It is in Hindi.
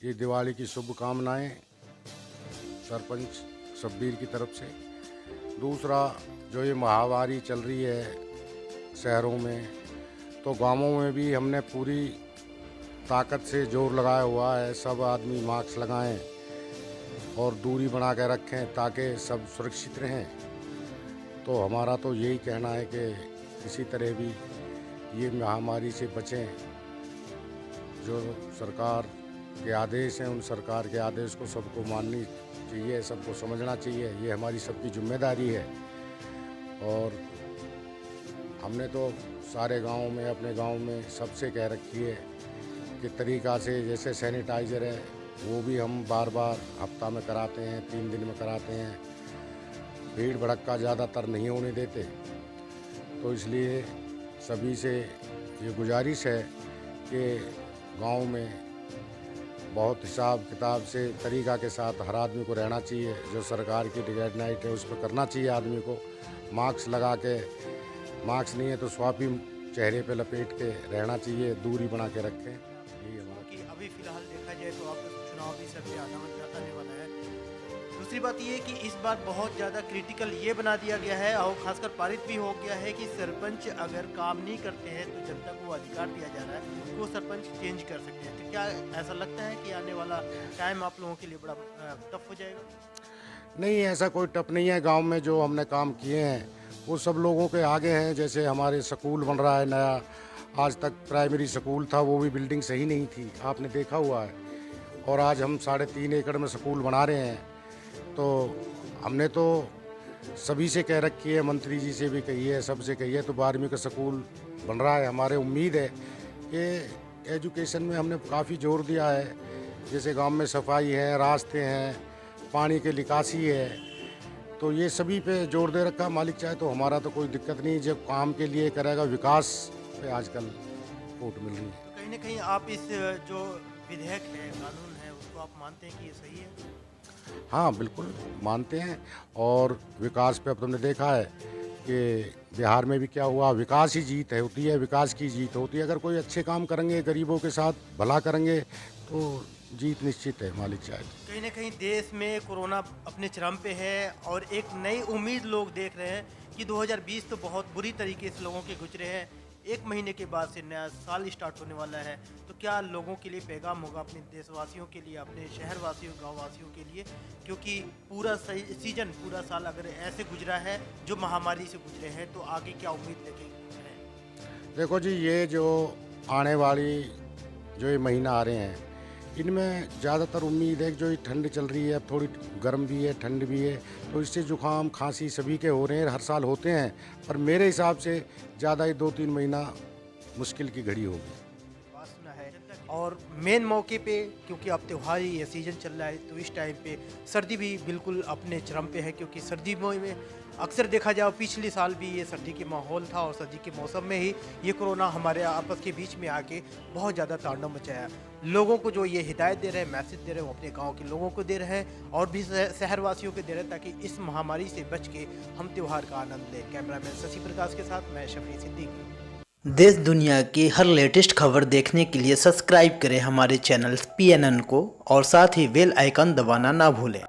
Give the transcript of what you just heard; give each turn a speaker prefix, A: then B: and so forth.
A: ये दिवाली की शुभकामनाएं सरपंच शब्बीर की तरफ से। दूसरा, जो ये महामारी चल रही है शहरों में, तो गांवों में भी हमने पूरी ताकत से जोर लगाया हुआ है। सब आदमी मास्क लगाएं और दूरी बना के रखें ताकि सब सुरक्षित रहें। तो हमारा तो यही कहना है कि किसी तरह भी ये महामारी से बचें। जो सरकार के आदेश हैं, उन सरकार के आदेश को सबको माननी चाहिए, सबको समझना चाहिए। ये हमारी सबकी जिम्मेदारी है। और हमने तो सारे गांव में, अपने गांव में सबसे कह रखी है कि तरीक़ा से, जैसे सैनिटाइज़र है वो भी हम बार बार हफ्ता में कराते हैं, 3 दिन में कराते हैं। भीड़ भड़क्का ज़्यादातर नहीं होने देते। तो इसलिए सभी से ये गुजारिश है कि गांव में बहुत हिसाब किताब से, तरीक़ा के साथ हर आदमी को रहना चाहिए। जो सरकार की गाइडलाइन है उस पर करना चाहिए आदमी को। मास्क लगा के, मास्क नहीं है तो स्वापी चेहरे पे लपेट के रहना चाहिए, दूरी बना के रखें। यही हमारा
B: कि अभी फिलहाल देखा जाए तो आप चुनाव भी सबसे आने वाला है। दूसरी बात ये है कि इस बार बहुत ज़्यादा क्रिटिकल ये बना दिया गया है और खासकर पारित भी हो गया है कि सरपंच अगर काम नहीं करते हैं तो जब तक वो अधिकार दिया जा रहा है तो वो सरपंच चेंज कर सकते हैं। तो क्या ऐसा लगता है कि आने वाला टाइम आप लोगों के लिए बड़ा टफ हो जाएगा?
A: नहीं, ऐसा कोई टप नहीं है। गांव में जो हमने काम किए हैं वो सब लोगों के आगे हैं। जैसे हमारे स्कूल बन रहा है नया, आज तक प्राइमरी स्कूल था वो भी बिल्डिंग सही नहीं थी, आपने देखा हुआ है। और आज हम 3.5 एकड़ में स्कूल बना रहे हैं। तो हमने तो सभी से कह रखी है, मंत्री जी से भी कही है, सबसे कही है। तो 12वीं का स्कूल बन रहा है। हमारे उम्मीद है कि एजुकेशन में हमने काफ़ी जोर दिया है। जैसे गांव में सफाई है, रास्ते हैं, पानी की निकासी है, तो ये सभी पे जोर दे रखा। मालिक चाहे तो हमारा तो कोई दिक्कत नहीं, जब काम के लिए करेगा। विकास पे आजकल वोट मिल रही है।
B: तो कहीं ना कहीं आप इस जो विधेयक है, कानून है, उसको आप मानते हैं कि ये सही है?
A: हाँ, बिल्कुल मानते हैं। और विकास पे अब तुमने देखा है कि बिहार में भी क्या हुआ। विकास ही जीत है, होती है, विकास की जीत होती है। अगर कोई अच्छे काम करेंगे, गरीबों के साथ भला करेंगे तो जीत निश्चित है, मालिक चाहे।
B: कहीं ना कहीं देश में कोरोना अपने चरम पे है और एक नई उम्मीद लोग देख रहे हैं कि 2020 तो बहुत बुरी तरीके से लोगों के गुजरे हैं। 1 महीने के बाद से नया साल स्टार्ट होने वाला है। तो क्या लोगों के लिए पैगाम होगा, अपने देशवासियों के लिए, अपने शहरवासियों, गांववासियों के लिए? क्योंकि पूरा सीजन, पूरा साल अगर ऐसे गुजरा है, जो महामारी से गुजरे हैं, तो आगे क्या उम्मीद लेके हैं?
A: देखो जी, ये जो आने वाली जो ये महीना आ रहे हैं, इनमें ज़्यादातर उम्मीद है कि जो ये ठंड चल रही है, अब थोड़ी गर्म भी है, ठंड भी है, तो इससे जुकाम खांसी सभी के हो रहे हैं, हर साल होते हैं। पर मेरे हिसाब से ज़्यादा ही 2-3 महीना मुश्किल की घड़ी होगी।
B: बात सुना है। और मेन मौके पे, क्योंकि अब त्योहारी ये सीज़न चल रहा है, तो इस टाइम पे सर्दी भी बिल्कुल अपने चरम पे है। क्योंकि सर्दी में अक्सर देखा जाए, पिछले साल भी ये सर्दी के माहौल था और सर्दी के मौसम में ही ये कोरोना हमारे आपस के बीच में आके बहुत ज़्यादा तांडव मचाया। लोगों को जो ये हिदायत दे रहे हैं, मैसेज दे रहे हैं, वो अपने गाँव के लोगों को दे रहे हैं और भी शहरवासियों को दे रहे हैं, ताकि इस महामारी से बच के हम त्यौहार का आनंद लें। कैमरामैन शशि प्रकाश के साथ मैं शफी सिद्दीकी। देश दुनिया की हर लेटेस्ट खबर देखने के लिए सब्सक्राइब करें हमारे चैनल PNN को और साथ ही बेल आइकन दबाना ना भूलें।